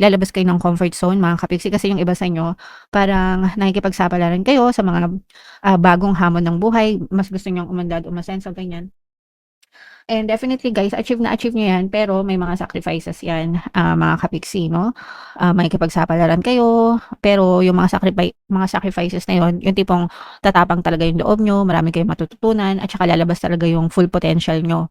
lalabas kayo ng comfort zone mga kapiksi kasi yung iba sa inyo parang nakikipagsapalaran kayo sa mga, bagong hamon ng buhay, mas gusto niyong umandad, umasenso, ganyan. And definitely guys, achieve niyo 'yan, pero may mga sacrifices 'yan, mga kapiksi 'no. Makikipagsapalaran kayo, pero yung mga sacrifices na 'yon, yung tipong tatapang talaga yung loob niyo, marami kayong matututunan at saka lalabas talaga yung full potential niyo,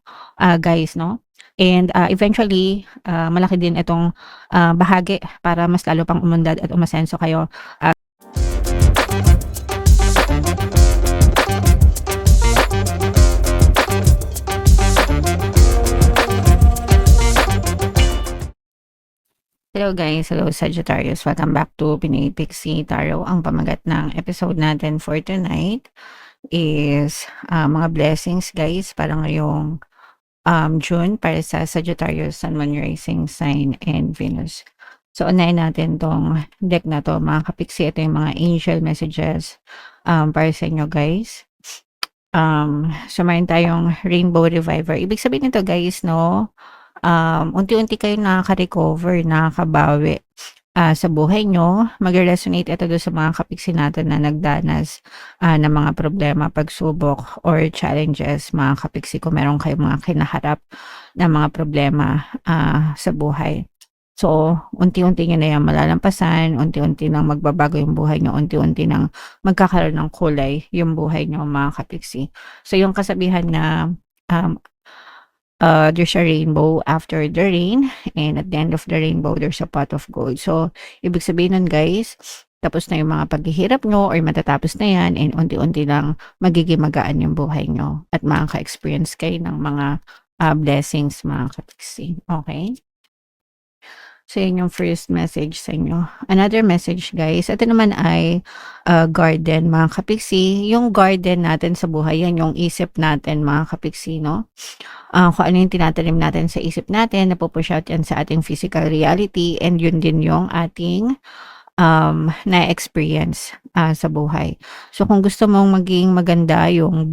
guys no. And, eventually, malaki din itong, bahagi para mas lalo pang umunlad at umasenso kayo. Hello guys, hello Sagittarius. Welcome back to Pinoy Pixie Tarot. Ang pamagat ng episode natin for tonight is mga blessings guys para ngayong June para sa Sagittarius, Sun, Moon, Rising Sign, and Venus. So unahin natin tong deck na to mga kapiksi. Ito yung mga angel messages para sa inyo guys. So mayroon tayong Rainbow Reviver. Ibig sabihin nito guys, no? Unti-unti kayong nakaka-recover, nakakabawi, sa buhay nyo. Mag-resonate ito doon sa mga kapiksi natin na nagdanas, ng mga problema, pagsubok, or challenges, mga kapiksi, kung meron kayong mga kinaharap na mga problema, sa buhay. So, unti-unti nyo na yan malalampasan, unti-unti nang magbabago yung buhay nyo, unti-unti nang magkakaroon ng kulay yung buhay nyo, mga kapiksi. So, yung kasabihan na, there's a rainbow after the rain, and at the end of the rainbow, there's a pot of gold. So, ibig sabihin nun guys, tapos na yung mga paghihirap nyo or matatapos na yan, and unti-unti lang magiging magaan yung buhay nyo at makaka-experience kayo ng mga blessings, mga kapiksi. Okay? So, yun yung first message sa inyo. Another message guys, ito naman ay garden, mga kapiksi. Yung garden natin sa buhay, yan yung isip natin, mga kapiksi, no? Kung ano yung tinatanim natin sa isip natin, napupush out yan sa ating physical reality, and yun din yung ating na-experience sa buhay. So, kung gusto mong maging maganda yung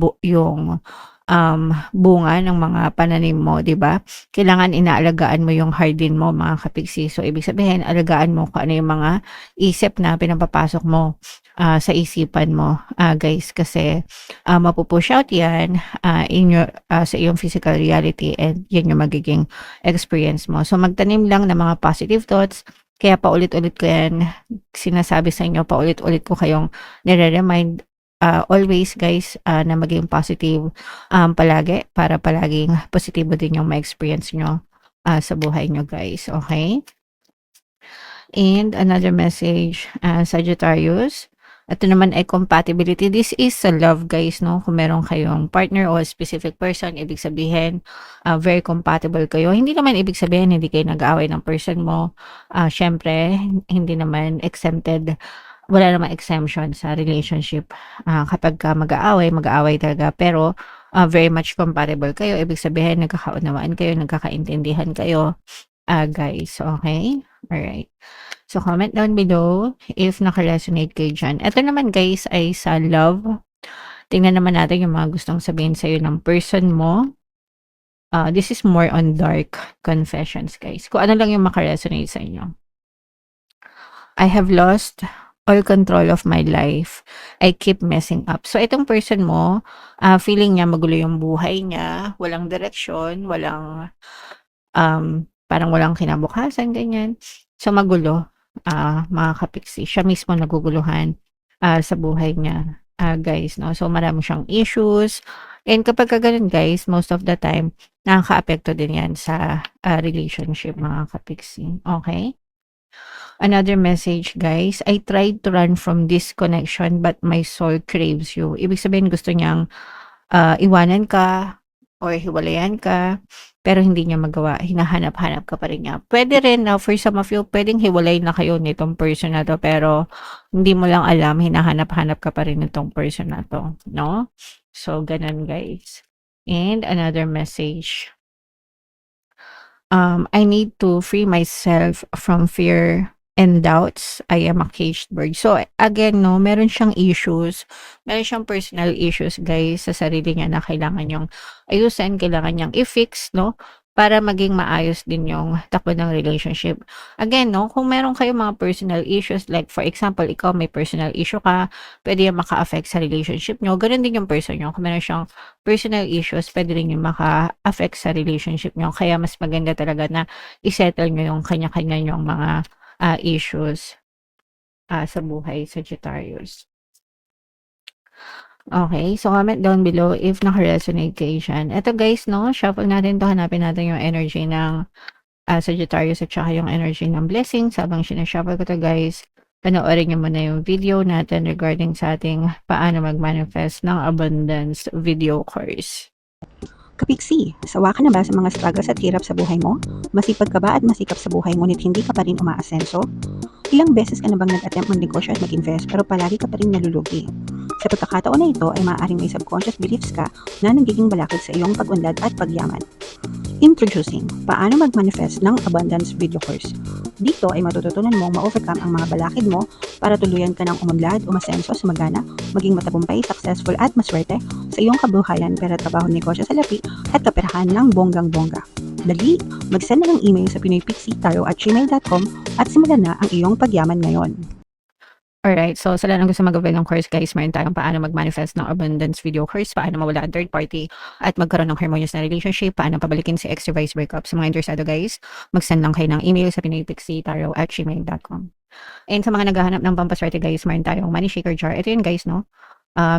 bunga ng mga pananim mo, 'di ba? Kailangan inaalagaan mo yung hardin mo, mga kapiksi. So, ibig sabihin, alagaan mo kung ano yung mga isip na pinapapasok mo sa isipan mo, guys, kasi mapupush out yan sa iyong physical reality, and yan yung magiging experience mo. So, magtanim lang ng mga positive thoughts. Kaya paulit-ulit ko yan sinasabi sa inyo, paulit-ulit ko kayong nire-remind always guys, na maging positive palagi para palaging positibo din yung ma-experience nyo sa buhay nyo guys. Okay? And another message, Sagittarius. Ito naman ay compatibility. This is sa love guys, no? Kung meron kayong partner o specific person, ibig sabihin very compatible kayo. Hindi naman ibig sabihin hindi kayo nag-aaway ng person mo. Syempre, hindi naman exempted, wala namang exemption sa relationship. Kapag mag-aaway talaga. Pero very much compatible kayo. Ibig sabihin, nagkakaunawaan kayo, nagkakaintindihan kayo, guys. Okay? Alright. So, comment down below if naka-resonate kayo dyan. Ito naman guys ay sa love. Tingnan naman natin yung mga gustong sabihin sa'yo ng person mo. This is more on dark confessions guys. Kung ano lang yung maka-resonate sa inyo. I have lost all control of my life. I keep messing up. So, itong person mo, feeling niya magulo yung buhay niya, walang direksyon, parang walang kinabukasan, ganyan. So, magulo, mga kapiksi. Siya mismo naguguluhan sa buhay niya, guys, no? So, marami siyang issues. And kapag ganun, guys, most of the time, nakaka-apekto din yan sa relationship, mga kapiksi. Okay? Another message guys, I tried to run from this connection but my soul craves you. Ibig sabihin gusto niyang iwanan ka or hiwalayan ka, pero hindi niya magawa. Hinahanap-hanap ka pa rin niya. Pwede rin na for some of you, pwedeng hiwalay na kayo nitong person na to, pero hindi mo lang alam, hinahanap-hanap ka pa rin nitong person na to, no? So, ganun guys. And another message. I need to free myself from fear and doubts. I am a caged bird. So, again, no, meron siyang issues. Meron siyang personal issues, guys, sa sarili niya na kailangan niyang ayusin, kailangan niyang i-fix, no? para maging maayos din yung takbo ng relationship. Again 'no, kung meron kayong mga personal issues like for example, ikaw may personal issue ka, puwede yan maka-affect sa relationship niyo, gano'n din yung person niyo. Kung meron siyang personal issues, puwede rin yung maka-affect sa relationship niyo. Kaya mas maganda talaga na i-settle niyo yung kanya-kanya niyong mga, issues, sa buhay, Sagittarius. Okay, so comment down below if naka-resonate kayo diyan. Eto guys 'no, shuffle natin 'to, hanapin natin yung energy ng, Sagittarius at saka yung energy ng blessings. Habang sina-shuffle ko 'to guys, panoorin niyo muna yung video natin regarding sa ating paano mag-manifest ng abundance video course. Kapiksi, sawa ka na ba sa mga struggles at hirap sa buhay mo? Masipag ka ba at masikap sa buhay ngunit hindi ka pa rin umaasenso? Ilang beses ka na bang nag-attempt magnegosyo at mag-invest pero palagi ka pa rin nalulugi? Sa pagkakataon na ito ay maaaring may subconscious beliefs ka na nagiging balakid sa iyong pag-unlad at pagyaman. Introducing, paano mag-manifest ng abundance video course. Dito ay matututunan mong ma-overcome ang mga balakid mo para tuluyan ka ng umunlad, umasenso, sumagana, maging matagumpay, successful at maswerte sa iyong kabuhayan, pera, trabaho, negosyo, salapi at kaperahan ng bonggang-bongga. Dali, mag-send na ng email sa pinoypixie@gmail.com at simulan na ang iyong pagyaman ngayon. Alright, so sa lahat ng gusto mag-avail ng course guys, meron tayong paano mag-manifest ng abundance video course, paano mawala ang third party at magkaroon ng harmonious na relationship, paano pabalikin si ex or vice breakup. Sa mga interesado guys, mag-send lang kayo ng email sa pinoypixie@gmail.com. And sa mga naghahanap ng pampaswerte guys, meron tayong money shaker jar. Ito yun guys, no?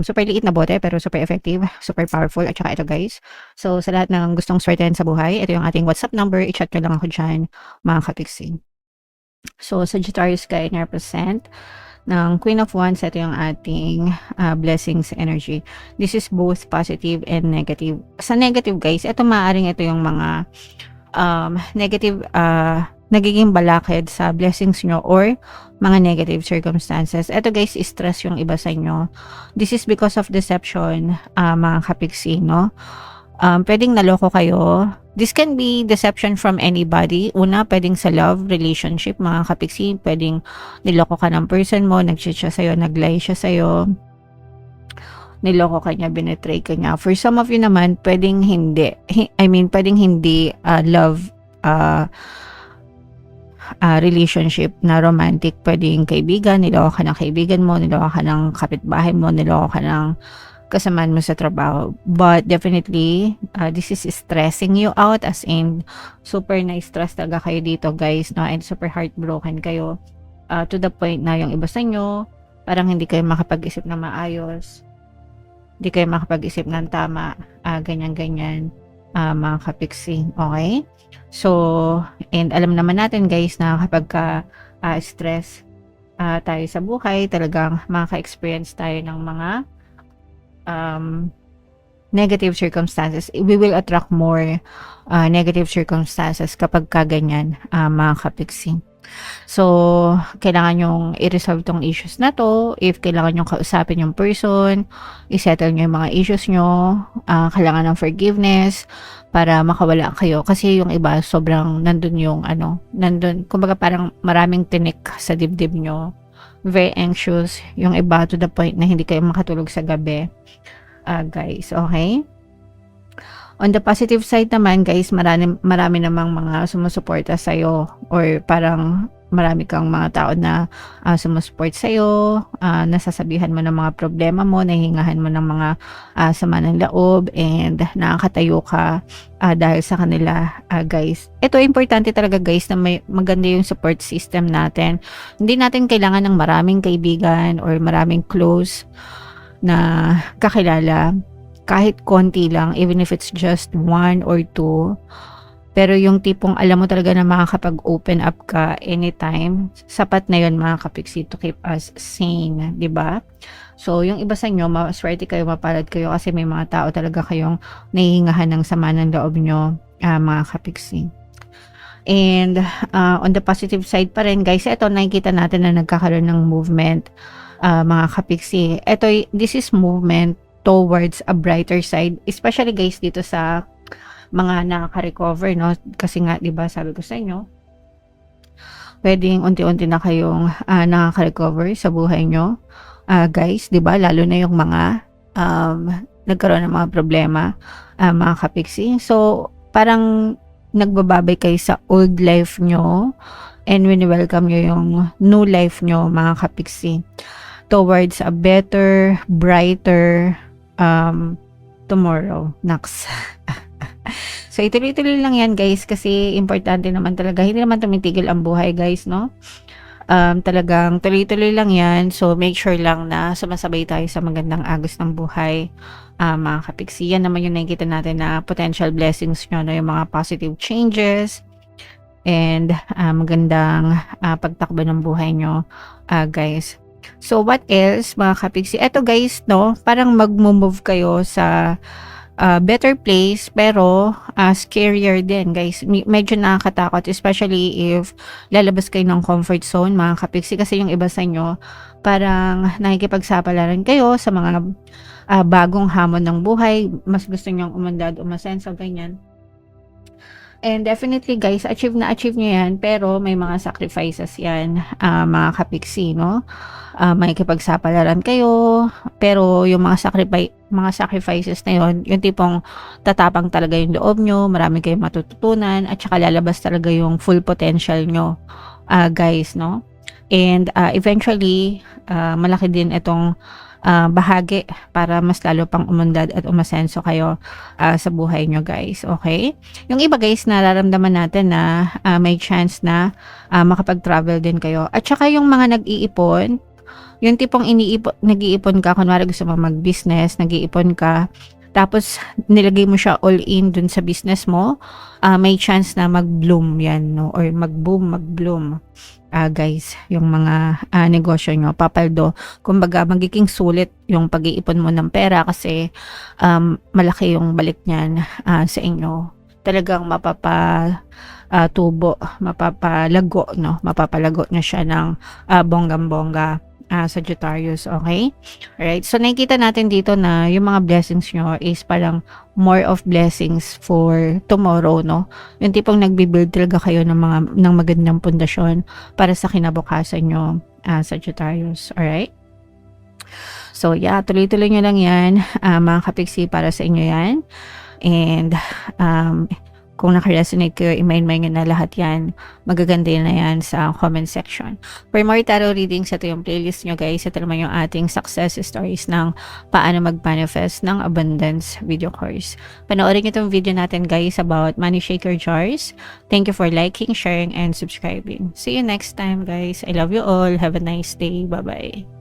Super liit na bote pero super effective, super powerful at saka ito guys. So sa lahat ng gustong swertehan sa buhay, ito yung ating WhatsApp number, i-chat nyo lang ako dyan mga kapiksi. So Sagittarius kayo na-represent ng Queen of Wands, ito yung ating blessings energy. This is both positive and negative. Sa negative guys, ito maaaring ito yung mga negative nagiging balakid sa blessings nyo or mga negative circumstances. Ito guys, stress yung iba sa inyo. This is because of deception, mga kapiksi, no? Pwedeng naloko kayo. This can be deception from anybody. Una, pwedeng sa love, relationship, mga kapiksi. Pwedeng niloko ka ng person mo, nag-cheat siya sa'yo, nag-lie siya sa'yo. Niloko ka niya, binetray ka niya. For some of you naman, pwedeng hindi. Pwedeng hindi love, relationship na romantic. Pwedeng kaibigan, niloko ka ng kaibigan mo, niloko ka ng kapitbahay mo, niloko ka ng kasamaan mo sa trabaho. But definitely, this is stressing you out, as in, super na-stress talaga kayo dito guys, no? And super heartbroken kayo, to the point na yung iba sa inyo, parang hindi kayo makapag-isip na maayos, hindi kayo makapag-isip ng tama, ganyan-ganyan, mga kapiksi, okay? So, and alam naman natin guys na kapag stress tayo sa buhay, talagang makaka-experience tayo ng mga negative circumstances. We will attract more negative circumstances kapag kaganyan, mga kapiksi. So, kailangan nyong i-resolve tong issues na to. If kailangan nyong kausapin yung person, i-settle nyo yung mga issues nyo, kailangan ng forgiveness para makawala kayo. Kasi yung iba, sobrang nandun yung nandun, kumbaga parang maraming tinik sa dibdib nyo. Very anxious. Yung iba to the point na hindi kayo makatulog sa gabi. Guys, okay? On the positive side naman, guys, marami namang mga sumusuporta sa'yo or parang marami kang mga tao na sumusupport sa'yo, nasasabihan mo ng mga problema mo, nahihingahan mo ng mga sama ng loob, and nakakatayo ka dahil sa kanila, guys. Ito, importante talaga guys na may maganda yung support system natin. Hindi natin kailangan ng maraming kaibigan or maraming close na kakilala. Kahit konti lang, even if it's just 1 or 2. Pero yung tipong alam mo talaga na makakapag-open up ka anytime, sapat na yun mga kapiksi to keep us sane, di ba? So, yung iba sa inyo, maswerte kayo, mapalad kayo kasi may mga tao talaga kayong nahihingahan ng sama ng loob nyo, mga kapiksi. And on the positive side pa rin, guys, ito nakikita natin na nagkakaroon ng movement, mga kapiksi. This is movement towards a brighter side, especially guys dito sa mga nakaka-recover, no? Kasi nga, di ba, sabi ko sa inyo, pwedeng unti-unti na kayong nakaka-recover sa buhay nyo, guys, di ba? Lalo na yung mga nagkaroon ng mga problema, mga kapiksi. So, parang nagbababay kayo sa old life nyo and wini-welcome nyo yung new life nyo, mga kapiksi, towards a better, brighter tomorrow. Next. So, ituloy-tuloy lang yan, guys, kasi importante naman talaga. Hindi naman tumitigil ang buhay, guys, no? Talagang tuloy-tuloy lang yan. So, make sure lang na sumasabay tayo sa magandang agos ng buhay, mga kapiksi. Yan naman yung nakikita natin na potential blessings nyo, no? Yung mga positive changes and magandang pagtakbo ng buhay nyo, guys. So, what else, mga kapiksi? Eto, guys, no? Parang mag-move kayo sa better place, pero scarier din, guys. Medyo nakakatakot, especially if lalabas kayo ng comfort zone, mga kapiksi, kasi yung iba sa inyo parang nakikipagsapalaran kayo sa mga bagong hamon ng buhay, mas gusto nyong umandad, umasenso, ganyan. And definitely, guys, achieve nyo yan, pero may mga sacrifices yan, mga kapiksi, no? May kipagsapalaran kayo, pero yung mga sacrifices na yun, yung tipong tatapang talaga yung loob nyo, marami kayong matututunan, at saka lalabas talaga yung full potential nyo, guys, no? And eventually, malaki din itong bahagi para mas lalo pang umandad at umasenso kayo sa buhay nyo, guys. Okay? Yung iba, guys, nararamdaman natin na may chance na makapag-travel din kayo. At saka yung mga nag-iipon, yung tipong nag-iipon ka, kunwari gusto mo mag-business, nag-iipon ka, tapos nilagay mo siya all in dun sa business mo, may chance na mag-bloom yan, no? Or mag-boom, mag-bloom. Guys, yung mga negosyo nyo, papaldo. Kumbaga, magiging sulit yung pag-iipon mo ng pera kasi malaki yung balik niyan sa inyo. Talagang mapapalago, no? Mapapalago na siya ng bonggang-bongga. Sagittarius, okay? Alright, so nakikita natin dito na yung mga blessings nyo is parang more of blessings for tomorrow, no? Yung tipong nagbibuild talaga kayo ng magandang pundasyon para sa kinabukasan nyo, Sagittarius, alright? So, yeah, tuloy-tuloy nyo lang yan, mga kapiksi, para sa inyo yan. And, kung naka-resonate kayo, i-main nyo na lahat yan. Magaganda na yan sa comment section. For more tarot readings, ito yung playlist nyo, guys. Ito naman yung ating success stories ng paano mag-manifest ng abundance video course. Panoorin nyo itong video natin, guys, about money shaker jars. Thank you for liking, sharing, and subscribing. See you next time, guys. I love you all. Have a nice day. Bye-bye.